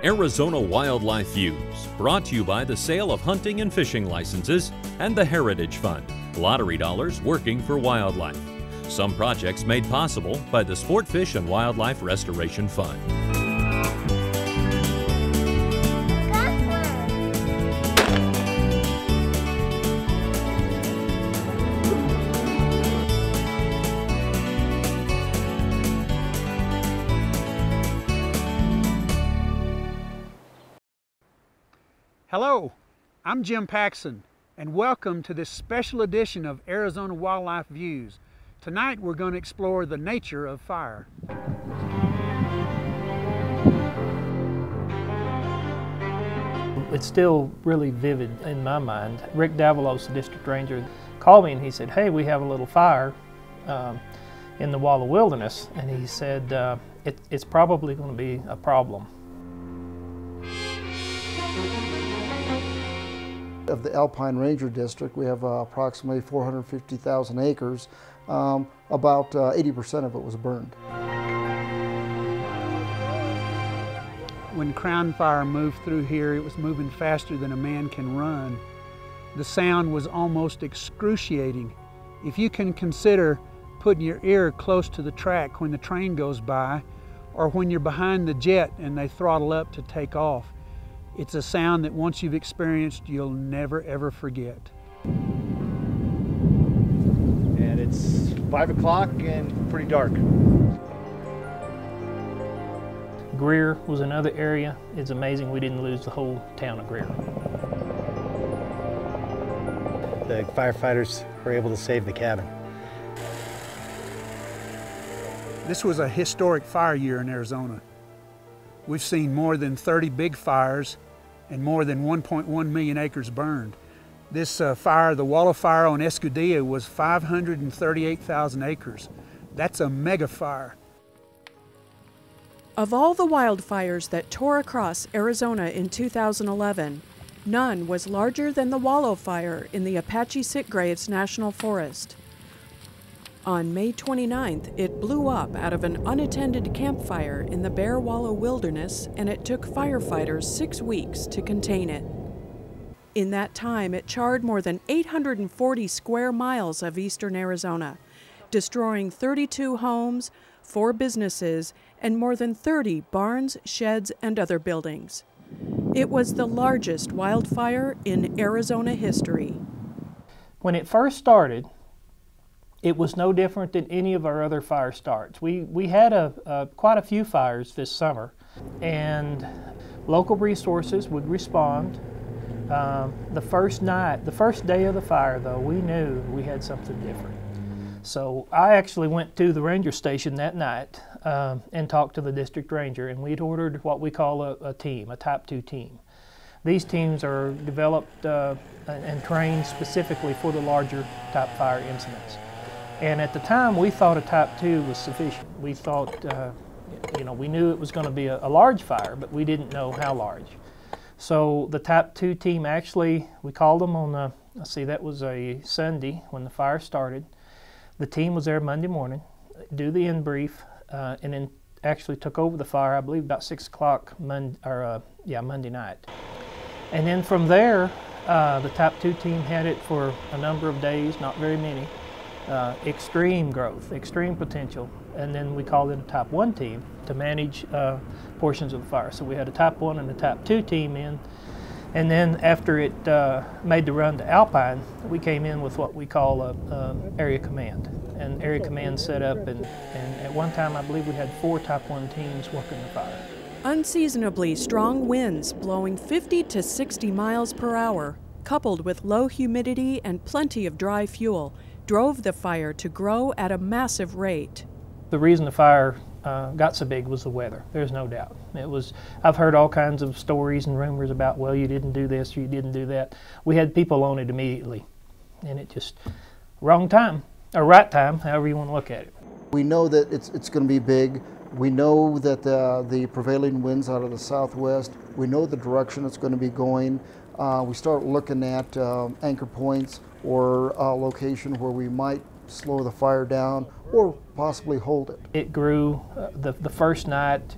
Arizona Wildlife Views, brought to you by the sale of hunting and fishing licenses and the Heritage Fund, lottery dollars working for wildlife. Some projects made possible by the Sport Fish and Wildlife Restoration Fund. Hello, I'm Jim Paxon, and welcome to this special edition of Arizona Wildlife Views. Tonight we're going to explore the nature of fire. It's still really vivid in my mind. Rick Davalos, the district ranger, called me and he said, "Hey, we have a little fire in the Wallow Wilderness," and he said, it's probably going to be a problem. Of the Alpine Ranger District, we have approximately 450,000 acres. About 80% of it was burned. When Crown Fire moved through here, it was moving faster than a man can run. The sound was almost excruciating. If you can consider putting your ear close to the track when the train goes by, or when you're behind the jet and they throttle up to take off, it's a sound that once you've experienced, you'll never ever forget. And it's 5 o'clock and pretty dark. Greer was another area. It's amazing we didn't lose the whole town of Greer. The firefighters were able to save the cabin. This was a historic fire year in Arizona. We've seen more than 30 big fires and more than 1.1 million acres burned. This fire, the Wallow Fire on Escudilla, was 538,000 acres. That's a mega fire. Of all the wildfires that tore across Arizona in 2011, none was larger than the Wallow Fire in the Apache Sitgraves National Forest. On May 29th, it blew up out of an unattended campfire in the Bear Wallow Wilderness, and it took firefighters 6 weeks to contain it. In that time, it charred more than 840 square miles of eastern Arizona, destroying 32 homes, 4 businesses, and more than 30 barns, sheds, and other buildings. It was the largest wildfire in Arizona history. When it first started, it was no different than any of our other fire starts. We had quite a few fires this summer, and local resources would respond. The first day of the fire, though, we knew we had something different. So I actually went to the ranger station that night and talked to the district ranger, and we'd ordered what we call a team, a Type 2 team. These teams are developed and trained specifically for the larger type fire incidents. And at the time, we thought a Type 2 was sufficient. We thought, we knew it was going to be a large fire, but we didn't know how large. So the Type 2 team actually, we called them on, that was a Sunday when the fire started. The team was there Monday morning, do the in brief, and then actually took over the fire, I believe about 6 o'clock Monday night. And then from there, the Type 2 team had it for a number of days, not very many. Extreme growth, extreme potential, and then we called in a Type 1 team to manage portions of the fire. So we had a Type 1 and a Type 2 team in, and then after it made the run to Alpine, we came in with what we call a area command. And area command set up, and at one time I believe we had 4 Type 1 teams working the fire. Unseasonably strong winds blowing 50 to 60 miles per hour, coupled with low humidity and plenty of dry fuel, drove the fire to grow at a massive rate. The reason the fire got so big was the weather. There's no doubt. I've heard all kinds of stories and rumors about, well, you didn't do this or you didn't do that. We had people on it immediately, and it just, wrong time, or right time, however you want to look at it. We know that it's going to be big. We know that the prevailing winds out of the southwest. We know the direction it's going to be going. We start looking at anchor points or a location where we might slow the fire down or possibly hold it. It grew the first night.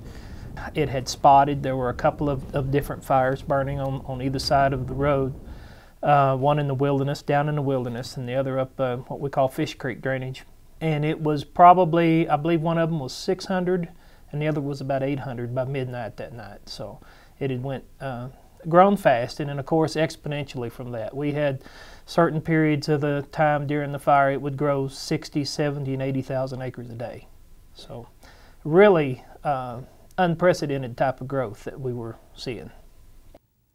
It had spotted. There were a couple of different fires burning on either side of the road. One in the wilderness, down in the wilderness, and the other up what we call Fish Creek drainage. And it was probably, I believe one of them was 600 and the other was about 800 by midnight that night. So it had grown fast, and then of course exponentially from that. We had certain periods of the time during the fire it would grow 60, 70, and 80,000 acres a day. So really unprecedented type of growth that we were seeing.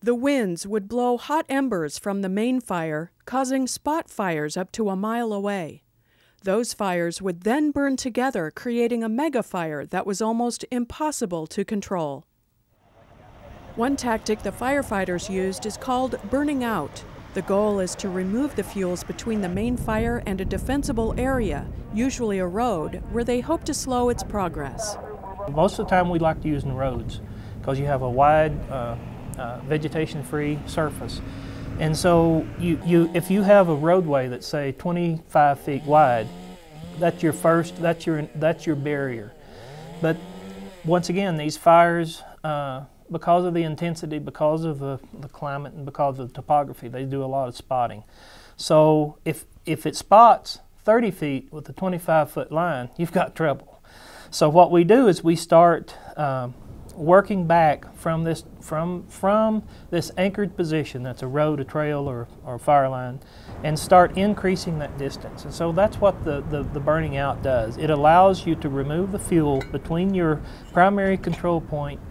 The winds would blow hot embers from the main fire, causing spot fires up to a mile away. Those fires would then burn together, creating a megafire that was almost impossible to control. One tactic the firefighters used is called burning out. The goal is to remove the fuels between the main fire and a defensible area, usually a road, where they hope to slow its progress. Most of the time we like to use the roads because you have a wide vegetation-free surface. And so if you have a roadway that's say 25 feet wide, that's your barrier. But once again, these fires, because of the intensity, because of the climate, and because of the topography, they do a lot of spotting. So if it spots 30 feet with a 25-foot line, you've got trouble. So what we do is we start working back from this anchored position, that's a road, a trail, or a fire line, and start increasing that distance. And so that's what the burning out does. It allows you to remove the fuel between your primary control point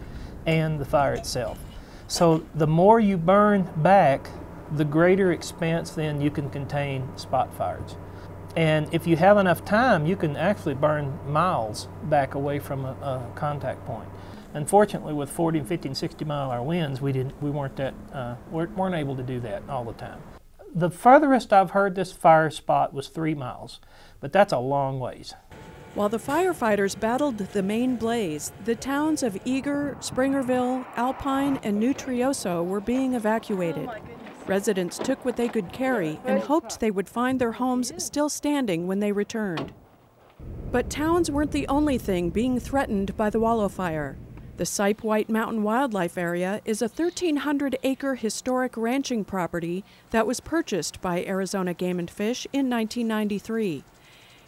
and the fire itself. So the more you burn back, the greater expanse then you can contain spot fires. And if you have enough time, you can actually burn miles back away from a contact point. Unfortunately, with 40 and 50 and 60 mile-an-hour winds, we weren't able to do that all the time. The furthest I've heard this fire spot was 3 miles, but that's a long ways. While the firefighters battled the main blaze, the towns of Eager, Springerville, Alpine, and New Trioso were being evacuated. Residents took what they could carry and hoped they would find their homes still standing when they returned. But towns weren't the only thing being threatened by the Wallow Fire. The Sipe White Mountain Wildlife Area is a 1,300-acre historic ranching property that was purchased by Arizona Game and Fish in 1993.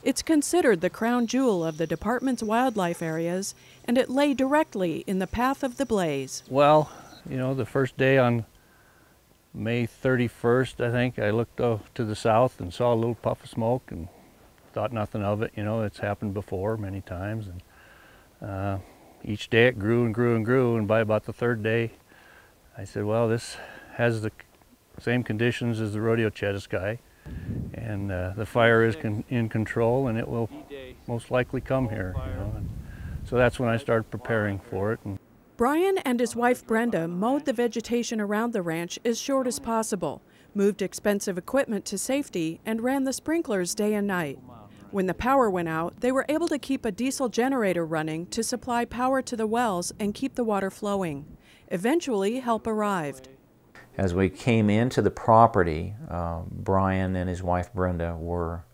It's considered the crown jewel of the department's wildlife areas, and it lay directly in the path of the blaze. Well, you know, the first day on May 31st, I think, I looked to the south and saw a little puff of smoke and thought nothing of it. You know, it's happened before many times. And each day it grew and grew and grew, and by about the third day, I said, well, this has the same conditions as the rodeo Chetaskai, and the fire is in control, and it will most likely come here. You know? And so that's when I started preparing for it. And Brian and his wife Brenda mowed the vegetation around the ranch as short as possible, moved expensive equipment to safety, and ran the sprinklers day and night. When the power went out, they were able to keep a diesel generator running to supply power to the wells and keep the water flowing. Eventually, help arrived. As we came into the property, Brian and his wife Brenda were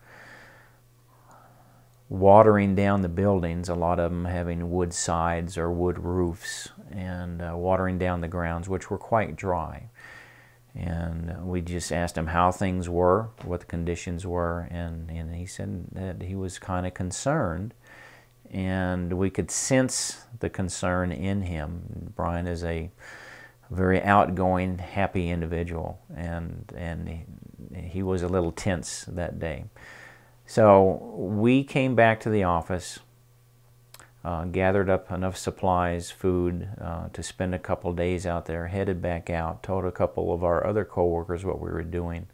watering down the buildings, a lot of them having wood sides or wood roofs, and watering down the grounds, which were quite dry. And we just asked him how things were, what the conditions were, and he said that he was kind of concerned, and we could sense the concern in him. Brian is a very outgoing, happy individual, and he was a little tense that day. So we came back to the office, gathered up enough supplies, food, to spend a couple days out there, headed back out, told a couple of our other co-workers what we were doing,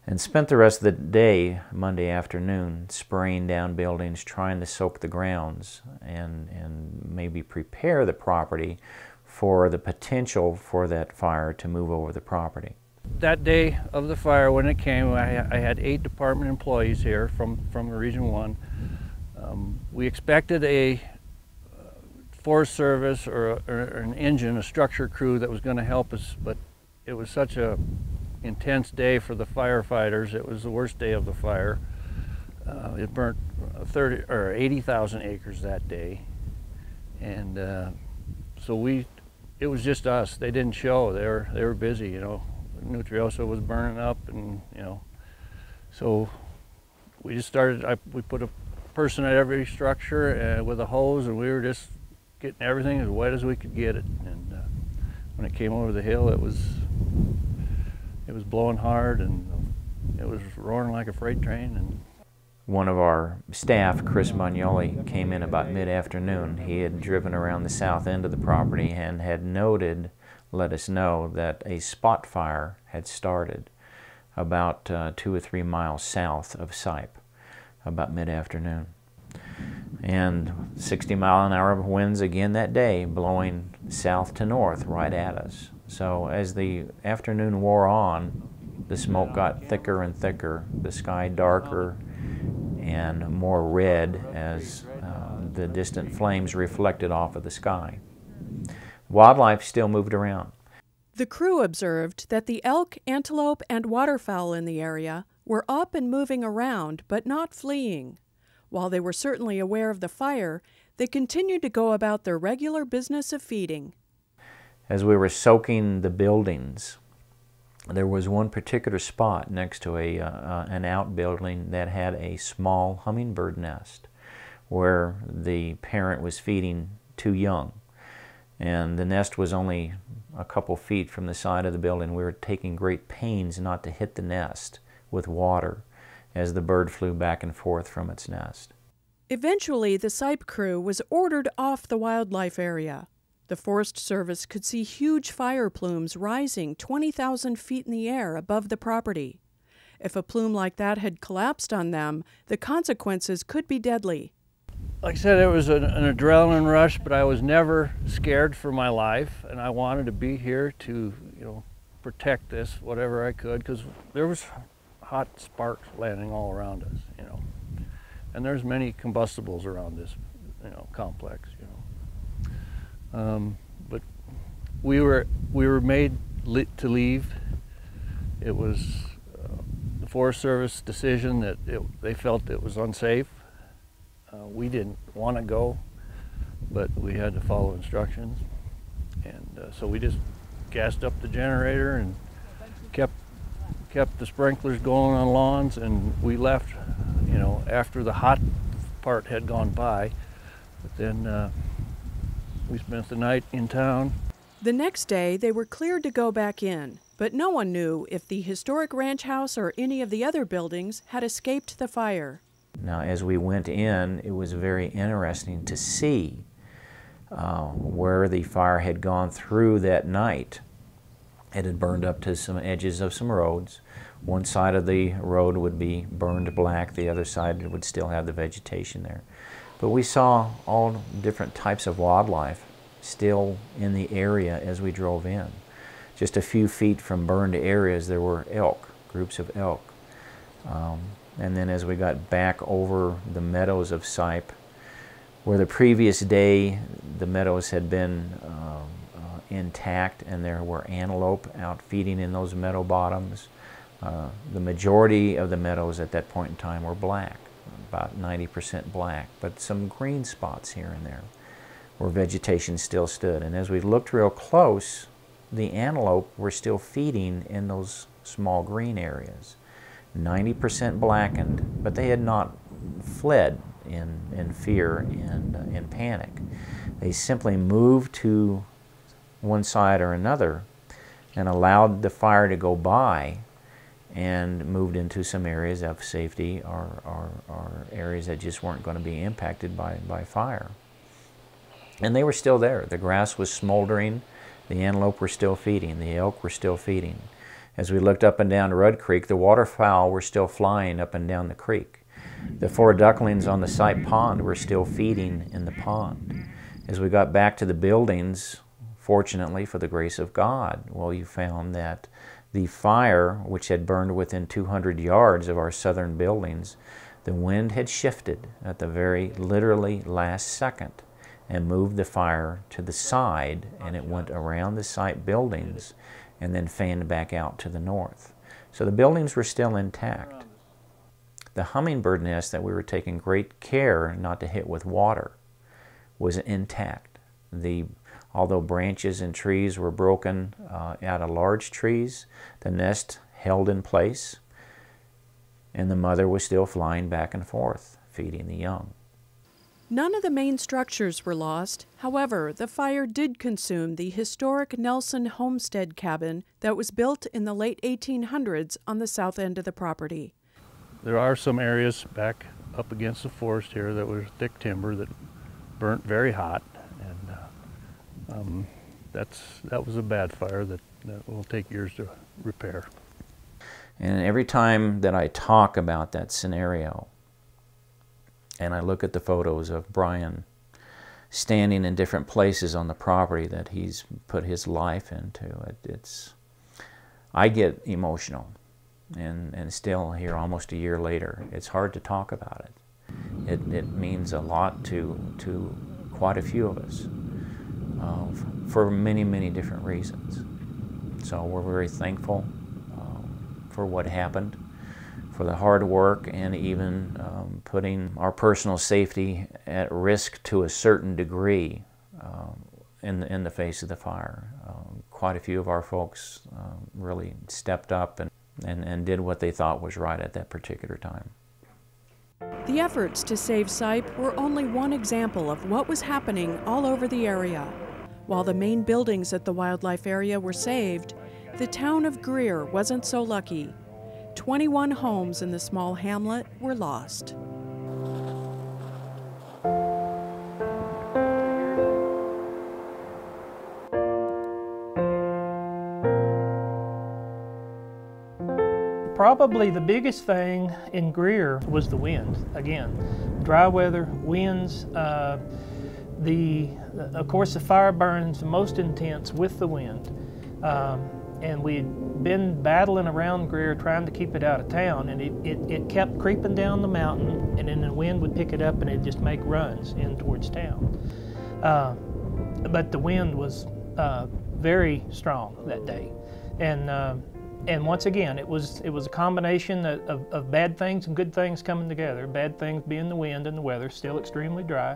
and spent the rest of the day, Monday afternoon, spraying down buildings, trying to soak the grounds and maybe prepare the property for the potential for that fire to move over the property. that day of the fire, when it came, I had 8 department employees here from Region 1. We expected a Forest Service or an engine, a structure crew that was going to help us, but it was such a intense day for the firefighters. It was the worst day of the fire. It burnt 80,000 acres that day, and so it was just us. They didn't show. They were busy, you know. Nutriosa was burning up, and you know, so we just started. We put a person at every structure with a hose, and we were just getting everything as wet as we could get it. And when it came over the hill, it was blowing hard, and it was roaring like a freight train. And one of our staff, Chris Magnoli, came in about mid-afternoon. He had driven around the south end of the property and had let us know that a spot fire had started about 2 or 3 miles south of Sipe about mid-afternoon. And 60-mile-an-hour winds again that day, blowing south to north right at us. So as the afternoon wore on, the smoke got thicker and thicker, the sky darker and more red as the distant flames reflected off of the sky. Wildlife still moved around. The crew observed that the elk, antelope, and waterfowl in the area were up and moving around, but not fleeing. While they were certainly aware of the fire, they continued to go about their regular business of feeding. As we were soaking the buildings, there was one particular spot next to an outbuilding that had a small hummingbird nest where the parent was feeding 2 young. And the nest was only a couple feet from the side of the building. We were taking great pains not to hit the nest with water as the bird flew back and forth from its nest. Eventually, the Sipe crew was ordered off the wildlife area. The Forest Service could see huge fire plumes rising 20,000 feet in the air above the property. If a plume like that had collapsed on them, the consequences could be deadly. like I said, it was an adrenaline rush, but I was never scared for my life, and I wanted to be here to, protect this whatever I could, because there was hot sparks landing all around us, and there's many combustibles around this, complex, but we were made to leave. It was the Forest Service decision that they felt it was unsafe. We didn't want to go, but we had to follow instructions, and so we just gassed up the generator and kept the sprinklers going on lawns, and we left, after the hot part had gone by. But then we spent the night in town. The next day, they were cleared to go back in, but no one knew if the historic ranch house or any of the other buildings had escaped the fire. Now, as we went in, it was very interesting to see where the fire had gone through that night. It had burned up to some edges of some roads. One side of the road would be burned black, the other side would still have the vegetation there. But we saw all different types of wildlife still in the area as we drove in. Just a few feet from burned areas, there were elk, groups of elk. And then as we got back over the meadows of Sipe, where the previous day the meadows had been intact and there were antelope out feeding in those meadow bottoms, the majority of the meadows at that point in time were black, about 90% black, but some green spots here and there where vegetation still stood. And as we looked real close, the antelope were still feeding in those small green areas. 90% blackened, but they had not fled in fear and in panic. They simply moved to one side or another and allowed the fire to go by and moved into some areas of safety or areas that just weren't going to be impacted by fire. And they were still there. The grass was smoldering, the antelope were still feeding, the elk were still feeding. As we looked up and down Rudd Creek, the waterfowl were still flying up and down the creek. The 4 ducklings on the Sipe pond were still feeding in the pond. As we got back to the buildings, fortunately for the grace of God, we found that the fire, which had burned within 200 yards of our southern buildings, the wind had shifted at the very literally last second and moved the fire to the side, and it went around the Sipe buildings and then fanned back out to the north. So the buildings were still intact. The hummingbird nest that we were taking great care not to hit with water was intact. The Although branches and trees were broken out of large trees, the nest held in place, and the mother was still flying back and forth, feeding the young. None of the main structures were lost. However, the fire did consume the historic Nelson homestead cabin that was built in the late 1800s on the south end of the property. There are some areas back up against the forest here that was thick timber that burnt very hot, and that was a bad fire that will take years to repair. And every time that I talk about that scenario, and I look at the photos of Brian standing in different places on the property that he's put his life into, I get emotional. And still here almost a year later, it's hard to talk about it. It means a lot to quite a few of us for many, many different reasons. So we're very thankful for what happened, for the hard work, and even putting our personal safety at risk to a certain degree in the face of the fire. Quite a few of our folks really stepped up and did what they thought was right at that particular time. The efforts to save Sipe were only one example of what was happening all over the area. While the main buildings at the wildlife area were saved, the town of Greer wasn't so lucky. 21 homes in the small hamlet were lost. Probably the biggest thing in Greer was the wind. Again, dry weather, winds. Of course, the fire burns the most intense with the wind. And we'd been battling around Greer trying to keep it out of town, and it kept creeping down the mountain, and then the wind would pick it up and it'd just make runs in towards town. But the wind was very strong that day. And once again, it was a combination of bad things and good things coming together. Bad things being the wind and the weather, still extremely dry.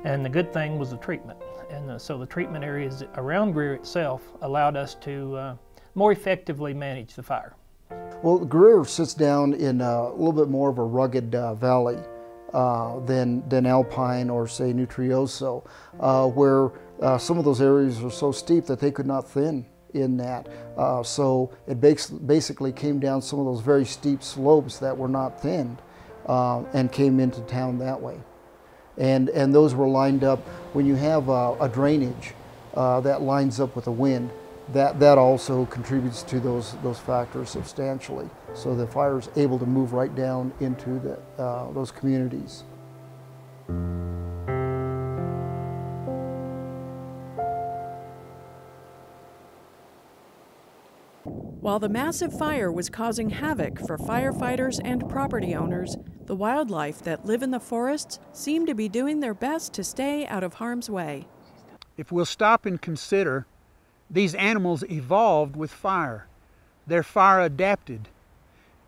And the good thing was the treatment. And so the treatment areas around Greer itself allowed us to more effectively manage the fire. Well, Greer sits down in a little bit more of a rugged valley than Alpine or, say, Nutrioso, where some of those areas are so steep that they could not thin in that. So it basically came down some of those very steep slopes that were not thinned and came into town that way. And those were lined up. When you have a drainage that lines up with the wind, that also contributes to those factors substantially. So the fire is able to move right down into those communities. While the massive fire was causing havoc for firefighters and property owners, the wildlife that live in the forests seem to be doing their best to stay out of harm's way. If we'll stop and consider, these animals evolved with fire. They're fire adapted.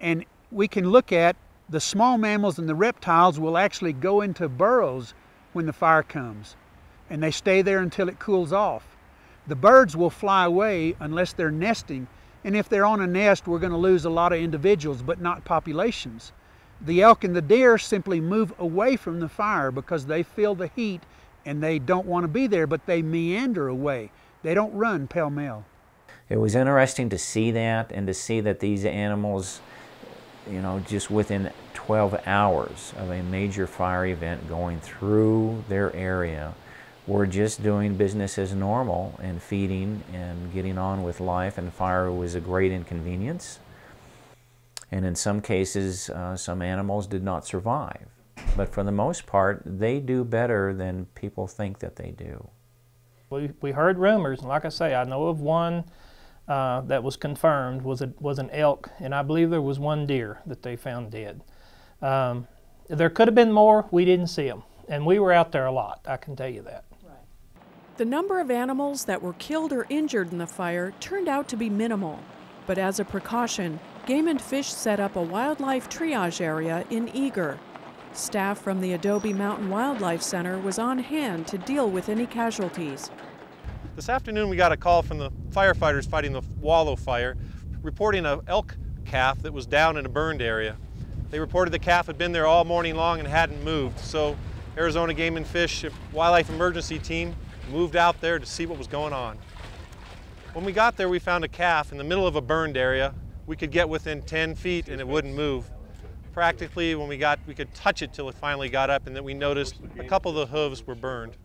And we can look at the small mammals and the reptiles will actually go into burrows when the fire comes, and they stay there until it cools off. The birds will fly away unless they're nesting, and if they're on a nest, we're going to lose a lot of individuals, but not populations. The elk and the deer simply move away from the fire because they feel the heat and they don't want to be there, but they meander away. They don't run pell-mell. It was interesting to see that, and to see that these animals, you know, just within 12 hours of a major fire event going through their area, were just doing business as normal and feeding and getting on with life, and fire was a great inconvenience. And in some cases, some animals did not survive. But for the most part, they do better than people think that they do. We heard rumors, and like I say, I know of one that was confirmed was an elk, and I believe there was one deer that they found dead. There could have been more. We didn't see them, and we were out there a lot, I can tell you that. The number of animals that were killed or injured in the fire turned out to be minimal, but as a precaution, Game and Fish set up a wildlife triage area in Eager. Staff from the Adobe Mountain Wildlife Center was on hand to deal with any casualties. This afternoon we got a call from the firefighters fighting the Wallow Fire, reporting an elk calf that was down in a burned area. They reported the calf had been there all morning long and hadn't moved, so Arizona Game and Fish Wildlife Emergency Team moved out there to see what was going on. When we got there, we found a calf in the middle of a burned area. We could get within 10 feet and it wouldn't move. Practically, when we could touch it till it finally got up, and then we noticed a couple of the hooves were burned.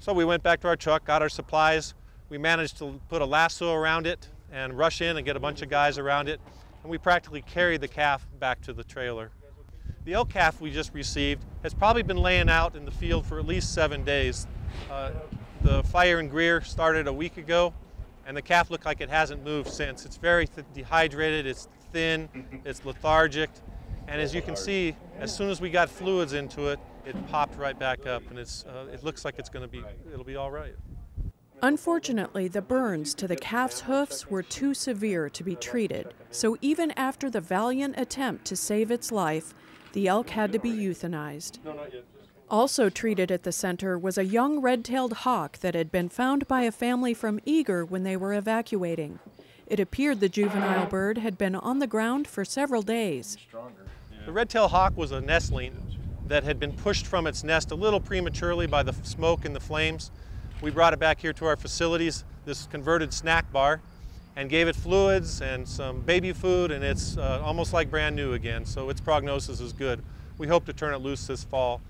So we went back to our truck, got our supplies. We managed to put a lasso around it and rush in and get a bunch of guys around it. And we practically carried the calf back to the trailer. The elk calf we just received has probably been laying out in the field for at least 7 days. The fire in Greer started a week ago, and the calf looked like it hasn't moved since. It's very dehydrated, it's thin, it's lethargic, and as you can see, as soon as we got fluids into it, it popped right back up, and it looks like it'll be all right. Unfortunately, the burns to the calf's hoofs were too severe to be treated, so even after the valiant attempt to save its life, the elk had to be euthanized. Also treated at the center was a young red-tailed hawk that had been found by a family from Eager when they were evacuating. It appeared the juvenile bird had been on the ground for several days. The red-tailed hawk was a nestling that had been pushed from its nest a little prematurely by the smoke and the flames. We brought it back here to our facilities, this converted snack bar, and gave it fluids and some baby food, and it's almost like brand new again, so its prognosis is good. We hope to turn it loose this fall.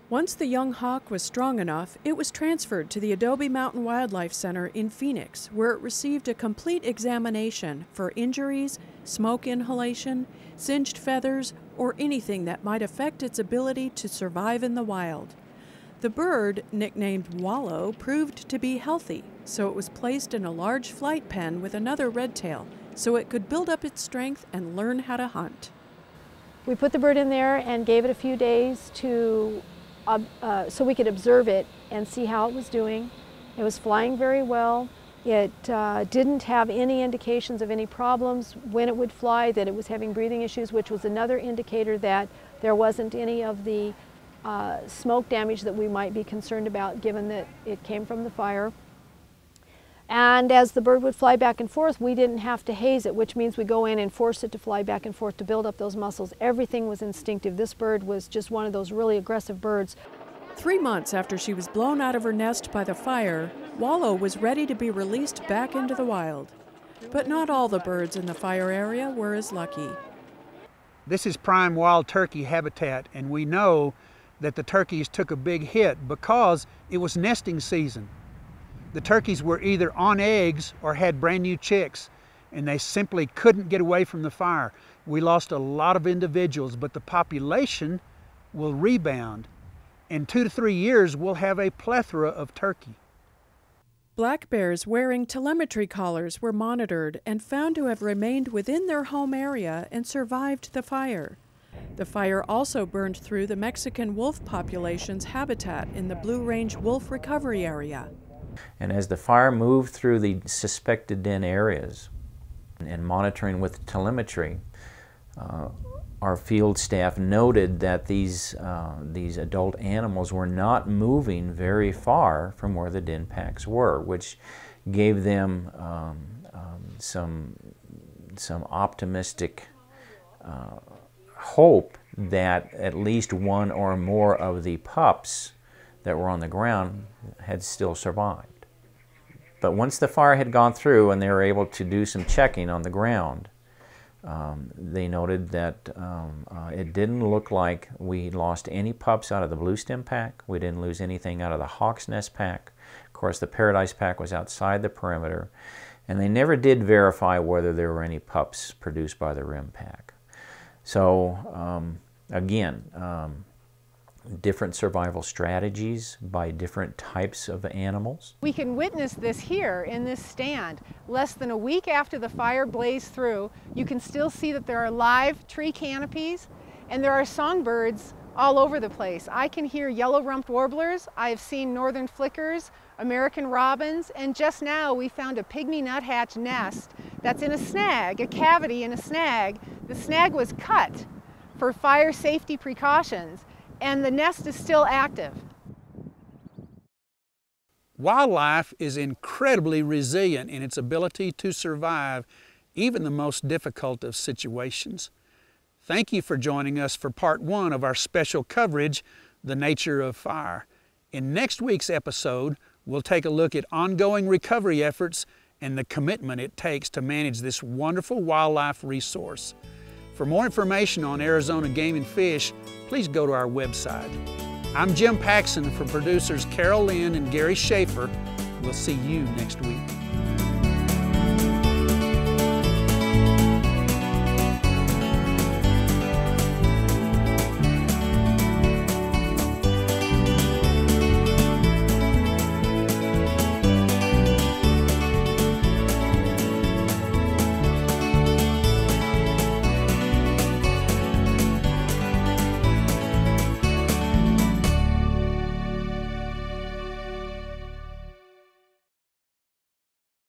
Once the young hawk was strong enough, it was transferred to the Adobe Mountain Wildlife Center in Phoenix, where it received a complete examination for injuries, smoke inhalation, singed feathers, or anything that might affect its ability to survive in the wild. The bird, nicknamed Wallow, proved to be healthy, so it was placed in a large flight pen with another redtail, so it could build up its strength and learn how to hunt. We put the bird in there and gave it a few days so we could observe it and see how it was doing. It was flying very well. It didn't have any indications of any problems when it would fly, that it was having breathing issues, which was another indicator that there wasn't any of the smoke damage that we might be concerned about, given that it came from the fire. And as the bird would fly back and forth, we didn't have to haze it, which means we go in and force it to fly back and forth to build up those muscles. Everything was instinctive. This bird was just one of those really aggressive birds. 3 months after she was blown out of her nest by the fire, Wallow was ready to be released back into the wild. But not all the birds in the fire area were as lucky. This is prime wild turkey habitat, and we know that the turkeys took a big hit because it was nesting season. The turkeys were either on eggs or had brand new chicks, and they simply couldn't get away from the fire. We lost a lot of individuals, but the population will rebound. In 2 to 3 years, we'll have a plethora of turkey. Black bears wearing telemetry collars were monitored and found to have remained within their home area and survived the fire. The fire also burned through the Mexican wolf population's habitat in the Blue Range Wolf Recovery Area. And as the fire moved through the suspected den areas and monitoring with telemetry, our field staff noted that these adult animals were not moving very far from where the den packs were, which gave them some optimistic hope that at least one or more of the pups that were on the ground had still survived. But once the fire had gone through and they were able to do some checking on the ground, they noted that it didn't look like we lost any pups out of the blue stem pack. We didn't lose anything out of the hawk's nest pack. Of course, the paradise pack was outside the perimeter, and they never did verify whether there were any pups produced by the rim pack. So again, different survival strategies by different types of animals. We can witness this here in this stand. Less than a week after the fire blazed through, you can still see that there are live tree canopies and there are songbirds all over the place. I can hear yellow-rumped warblers, I've seen northern flickers, American robins, and just now we found a pygmy nuthatch nest that's in a snag, a cavity in a snag. The snag was cut for fire safety precautions, and the nest is still active. Wildlife is incredibly resilient in its ability to survive even the most difficult of situations. Thank you for joining us for part 1 of our special coverage, The Nature of Fire. In next week's episode, we'll take a look at ongoing recovery efforts and the commitment it takes to manage this wonderful wildlife resource. For more information on Arizona game and fish, please go to our website. I'm Jim Paxon for producers Carol Lynde and Gary Schafer. We'll see you next week.